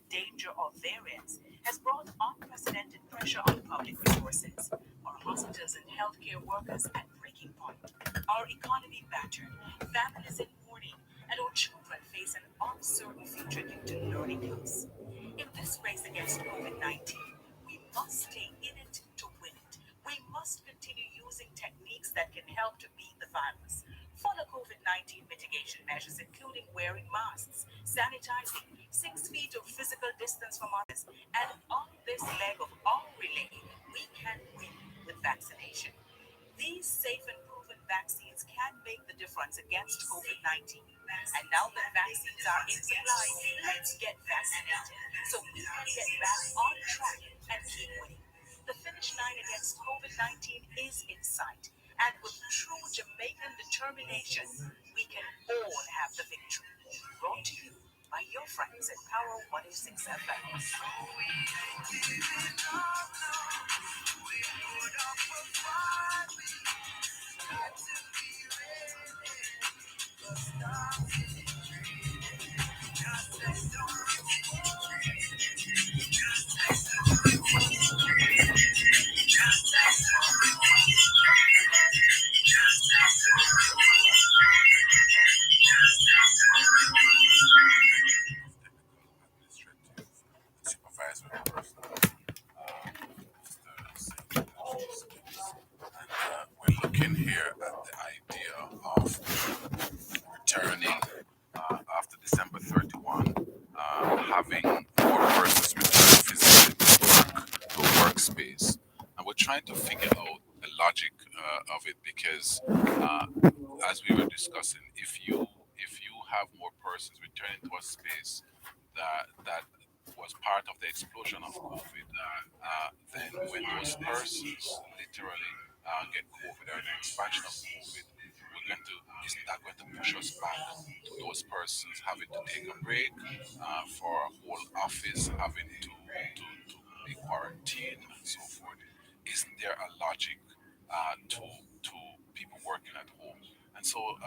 danger of variants has brought unprecedented pressure on public resources. Our hospitals and healthcare workers at breaking point. Our economy battered, families in mourning, and our children face an uncertain future due to learning loss. In this race against COVID 19, we must stay in it to win it. We must continue using techniques that can help to beat the virus. Follow COVID 19 mitigation measures, including wearing masks, sanitizing, 6 feet of physical distance from others, and on this leg of our relay, we can win with vaccination. These safe and proven vaccines can make the difference against COVID 19. And now that vaccines are in supply, let's get vaccinated so we can get back on track and keep winning. The finish line against COVID 19 is in sight. And with true Jamaican determination, we can all have the victory. Brought to you by your friends at Power 106 FM. Supervisory person, we're looking here at the idea of returning after December 31, having more persons return physically to workspace. And we're trying to figure out the logic of it because, as we were discussing, if you have more persons returning to a space that was part of the explosion of COVID, then when those persons literally get COVID or the expansion of COVID, isn't that going to push us back to those persons having to take a break for a whole office, having to be quarantined and so forth? Isn't there a logic to people working at home? And so,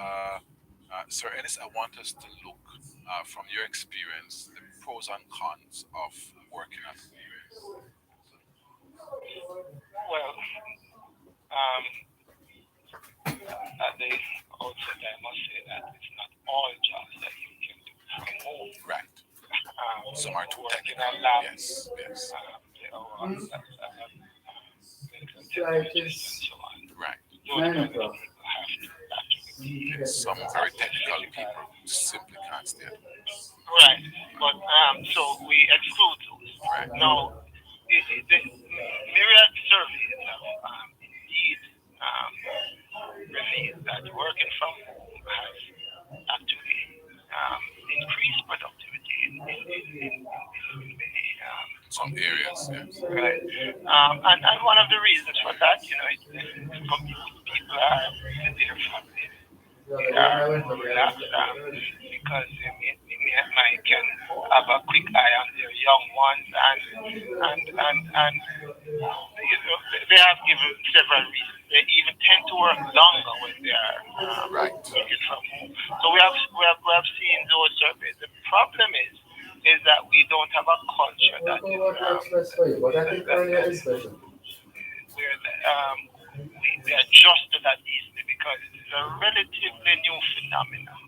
Sir Ennis, I want us to look from your experience the pros and cons of working at home. Well, um, at the outset, I must say that it's not all jobs that you can do from home. Right. Some are too Working technical. at lab, Yes, yes. medical technologists and so on. Right. Those kind of people have to actually. Yes, some very technical people simply can't stay at home. Right, but so we exclude those. Right. Now, the Myriad survey itself, indeed, revealed that working from home has actually increased productivity in many Some areas, yes. right. And one of the reasons for that, people are with their families. They are relaxed because they can have a quick eye on their young ones and they have given several reasons. They even tend to work longer when they are working from home. So we have seen those surveys. The problem is that we don't have a culture that is where we adjust to that easily because it is a relatively new phenomenon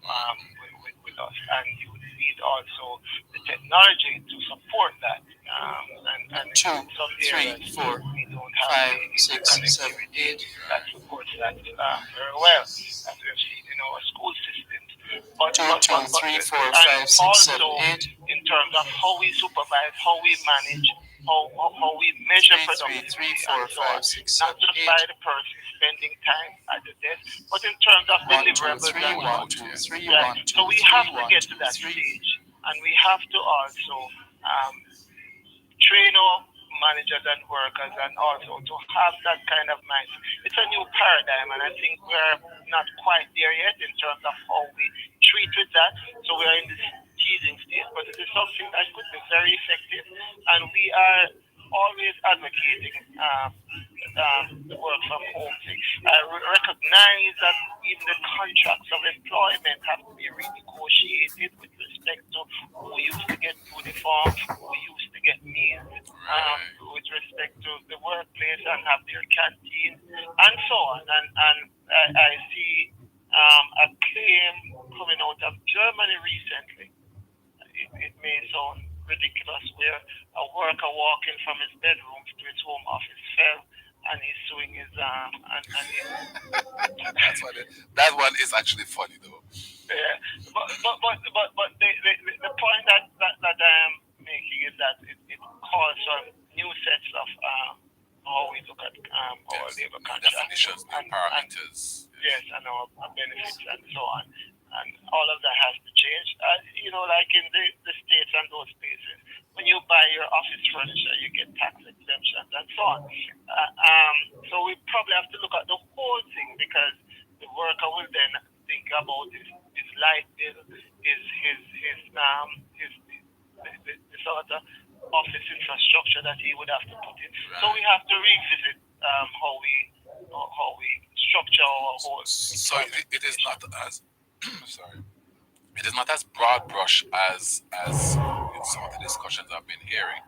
with us, and you need also the technology to support that. And in some areas we don't have the connectivity that supports that very well, as we have seen in our school systems. But also in terms of how we supervise, how we manage, how we measure productivity, and so on. Not just by the person spending time at the desk, but in terms of deliverables and so on. So we have to get to that stage, and we have to also train our managers and workers, and also to have that kind of mindset. It's a new paradigm, and I think we're not quite there yet in terms of how we treat with that. So we're in this teasing stage, but it is something that could be very effective, and we are always advocating the work from home thing. I recognize that even the contracts of employment have to be renegotiated with respect respect to who used to get uniforms, who used to get meals, with respect to the workplace and have their canteen and so on. And I see a claim coming out of Germany recently. It may sound ridiculous, where a worker walking from his bedroom to his home office fell and he's suing his and his, That one is actually funny though. yeah. But the point that I am making is that it calls for new sets of how we look at our labor contract Definitions, new parameters. yes, and our benefits and so on. And all of that has to change. Like in the States and those places, when you buy your office furniture, you get tax exemptions and so on. So we probably have to look at the whole thing, because the worker will then think about his light bill, the sort of office infrastructure that he would have to put in. So we have to revisit how we structure our whole. So it is not as sorry. It is not as broad brush as some of the discussions I've been hearing.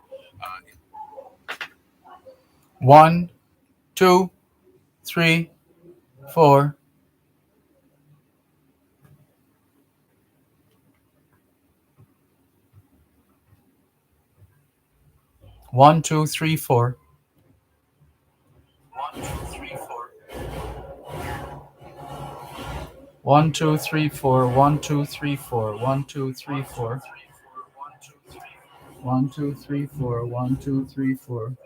1, 2, 3, 4. One, two, three, four. 1, 2, 3, 4. 1, 2, 3, 4. 1, 2, 3, 4. 1, 2, 3, 4. 1, 2, 3, 4.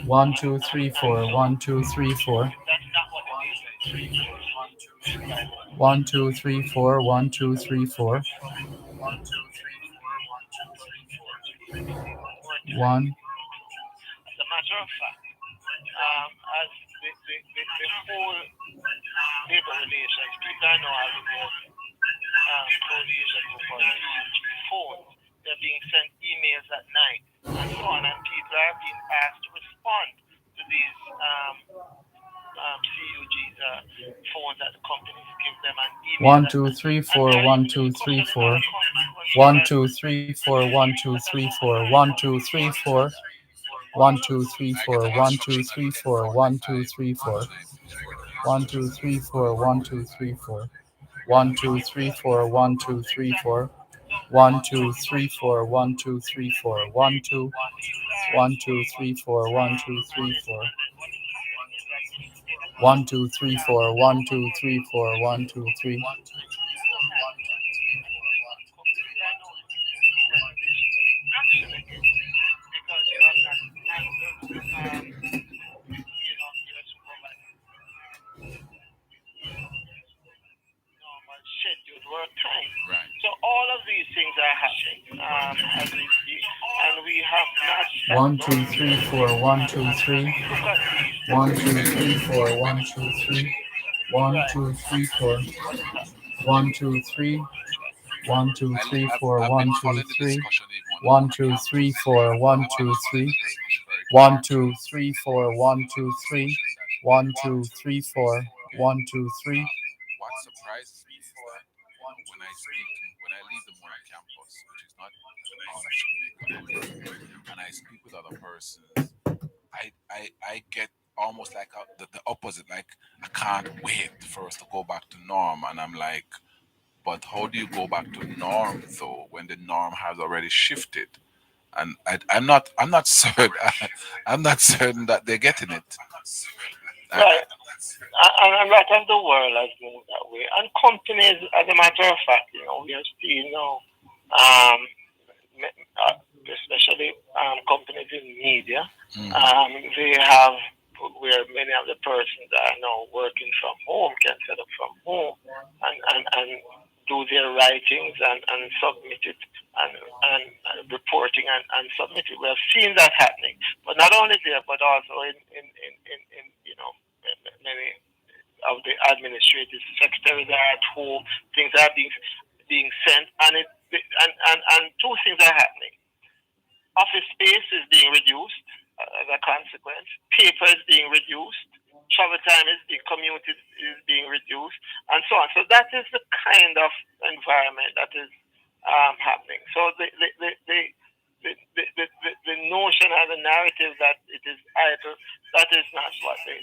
1, 2, 3, 4. 1, 2, 3, 4. 1, 2, 3, 4. 1, 2, 3, 4. 1. As a matter of fact, as the whole labor relations, people I know have in their coalition for phones, they're being sent emails at night and so on, and people are being asked to respond to these CUGs phones that the companies give them, and emails. 1, 2, 3, 4. 1, 2, 3, 4. 1, 2, 3, 4. 1, 2, 3, 4. 1, 2, 3, 4. 1, 2, 3, 4. 1, 2, 3, 4. 1, 2, 3, 4. 1, 2, 3, 4. 1, 2, 3, 4. 1, 2, 3, 4. 1, 2, 3, 4. 1, 2, 3, 4. 1, 2, 3, 4. 1, 2, 1, 2, 3, 4. 1, 2, 3, 4. 1, 2, 3, 4. 1, 2, 3, 4. 1, 2, 3. Because you have not handled your supervisor normal scheduled work time. Right. So all of these things are happening as we speak, and we have not. 1, 2, 3, 4. 1, 2, 3. 1, 2, 3, 4. 1, 2, 3. 1, 2, 3, 4. 1, 2, 3. 1, 2, 3, 4. 1, 2, 3. 1, 2, 3, 4. 1, 2, 3. 1, 2, 3, 4. 1, 2, 3. 1, 2, 3, 4. 1, 2, 3. What surprises me is that when I leave the Moore campus, which is not Jamaica, and I speak with other persons, I get almost like the opposite. Like, I can't wait for us to go back to norm, and I'm like, but how do you go back to norm though when the norm has already shifted? And I'm not certain. I'm not certain that they're getting it. Right. And a lot of the world has moved that way. And companies, as a matter of fact, we are seeing now, especially companies in media, they have where many of the persons that are now working from home can set up from home and do their writings and submit it and reporting and submit it. We have seen that happening, but not only there, but also in many of the administrative secretaries are at home. Things are being sent, and two things are happening. Office space is being reduced as a consequence. Paper is being reduced, travel time is being commute is being reduced, and so on. So that is the kind of environment that is happening. So the notion and the narrative that it is idle, that is not what the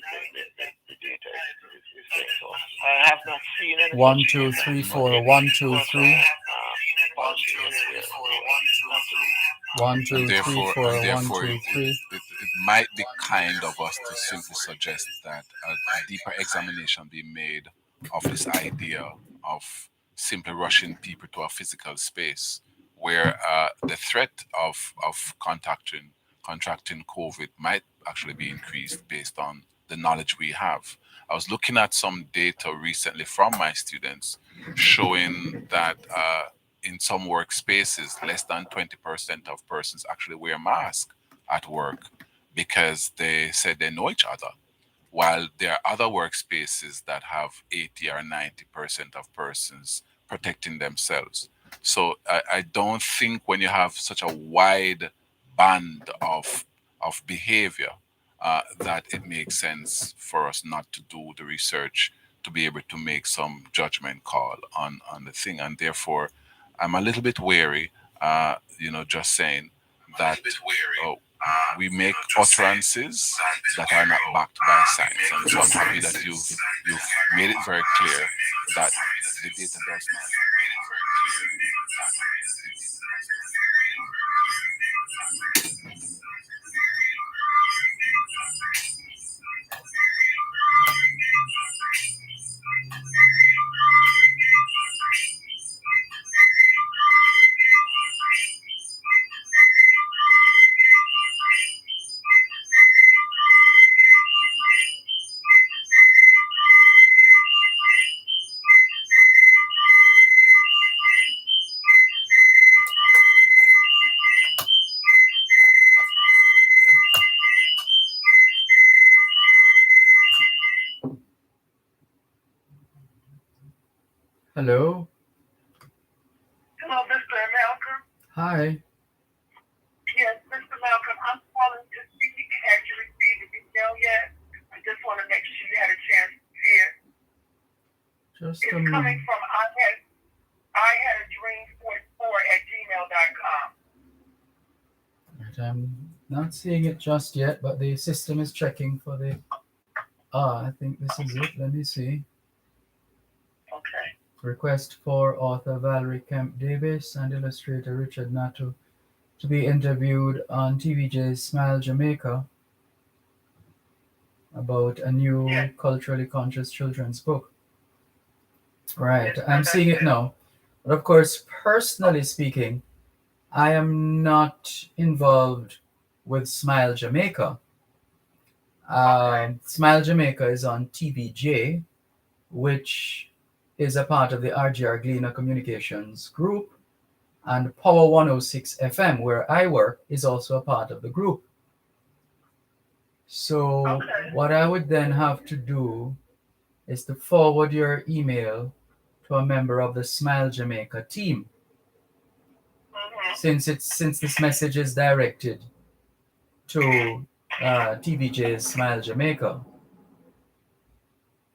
data is saying. So I have not seen any 1, 2, 3, 4, 1, 2, 3. 1, 2, And 3, therefore, 4, 1, therefore 2, 3. it might be kind of us to simply suggest that a deeper examination be made of this idea of simply rushing people to a physical space where the threat of contracting COVID might actually be increased based on the knowledge we have. I was looking at some data recently from my students showing that in some workspaces, less than 20% of persons actually wear masks at work because they said they know each other. While there are other workspaces that have 80 or 90% of persons protecting themselves. So I don't think when you have such a wide band of behavior that it makes sense for us not to do the research to be able to make some judgment call on the thing. And therefore, I'm a little bit wary, just saying that we make utterances that are not backed by science. And so I'm happy that you've made it very clear that the data does not. Hello. Hello, Mr. Malcolm. Hi. Yes, Mr. Malcolm, I'm calling to see had you received the email yet. I just want to make sure you had a chance to see it. Just It's a coming moment. from I had a dream 44@gmail.com. Right, I'm not seeing it just yet, but the system is checking for the. I think this is it. Let me see. Okay. Request for author Valerie Kemp Davis and illustrator Richard Nato to be interviewed on TVJ's Smile Jamaica about a new culturally conscious children's book. Right, I'm seeing it now. But of course, personally speaking, I am not involved with Smile Jamaica. Smile Jamaica is on TVJ, which is a part of the RGR Gleaner Communications Group, and Power 106 FM, where I work, is also a part of the group. So what I would then have to do is to forward your email to a member of the Smile Jamaica team, since this message is directed to TVJ's Smile Jamaica.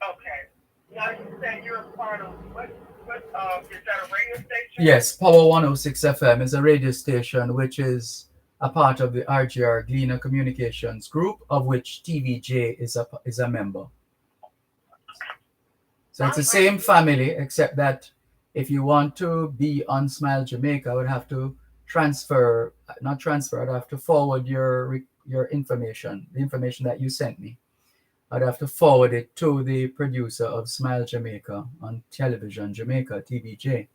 Okay. Now you say you're a part of what is that a radio station? Yes, Power 106 FM is a radio station which is a part of the RGR Gleaner Communications Group, of which TVJ is a member. So it's the same family, except that if you want to be on Smile Jamaica, I would have to I'd have to forward your information, the information that you sent me. I'd have to forward it to the producer of Smile Jamaica on Television Jamaica, TVJ. Okay,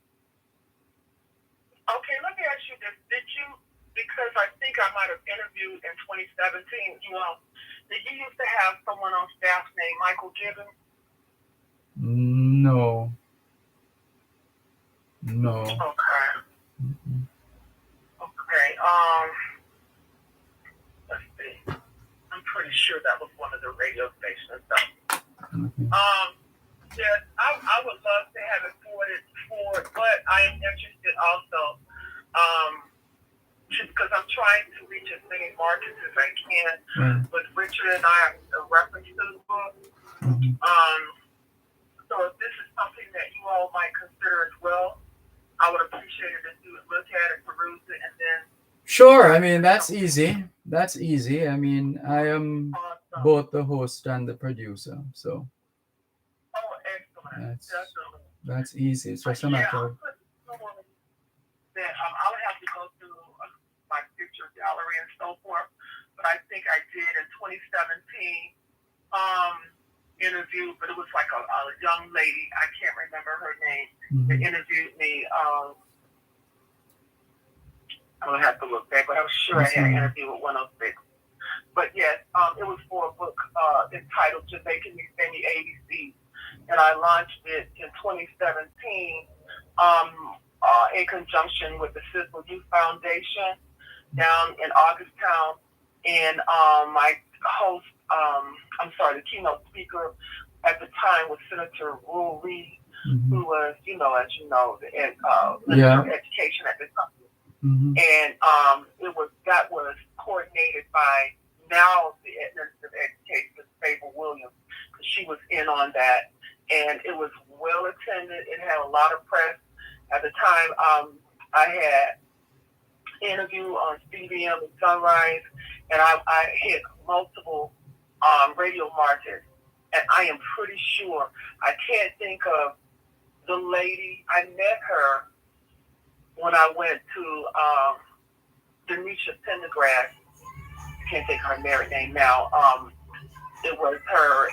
let me ask you this. Did you, because I think I might have interviewed in 2017, did you used to have someone on staff named Michael Gibbons? No. Okay. Mm-mm. Okay. Let's see. I'm pretty sure that was one of the radio stations. So, Mm-hmm. yes, I would love to have it forwarded, but I am interested also because I'm trying to reach as many markets as I can. Right. But Richard and I are reference to the book. Mhm. So if this is something that you all might consider as well, I would appreciate it if you would look at it, peruse it, and then Sure. I mean, that's easy. That's easy. I mean, I am awesome. both the host and the producer, so Oh, excellent. that's Definitely. easy. It's just a Yeah, matter I'll of put someone that I'll have to go through my picture gallery and so forth. But I think I did in 2017 interview, but it was like a young lady. I can't remember her name. That interviewed me. I'm gonna have to look back, but I'm sure I had an interview with 106. But yes, it was for a book entitled Jamaican Family ABC, and I launched it in 2017 in conjunction with the Civil Youth Foundation down in Augusttown, and my host, the keynote speaker at the time was Senator Rule Reed, who was, as you know, the Minister of Education at the time. And that was coordinated by now the Minister of Education, Fable Williams, because she was in on that, and it was well attended. It had a lot of press at the time. I had interview on CBM and Sunrise, and I hit multiple radio markets, and I am pretty sure, I can't think of the lady. I met her when I went to Denisha Pendergrass. I can't think of her married name now. It was her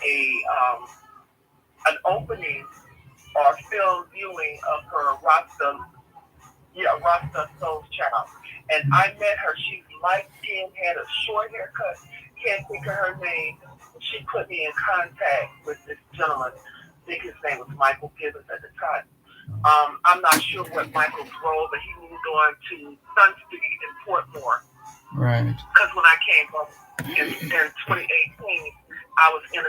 an opening or film viewing of her Rasta Soul Child. And I met her. She's light-skinned, had a short haircut. Can't think of her name. She put me in contact with this gentleman. I think his name was Michael Gibbons at the time. I'm not sure what Michael's role, but he moved on to Sun City in Portmore. right. Because when I came home in 2018, I was in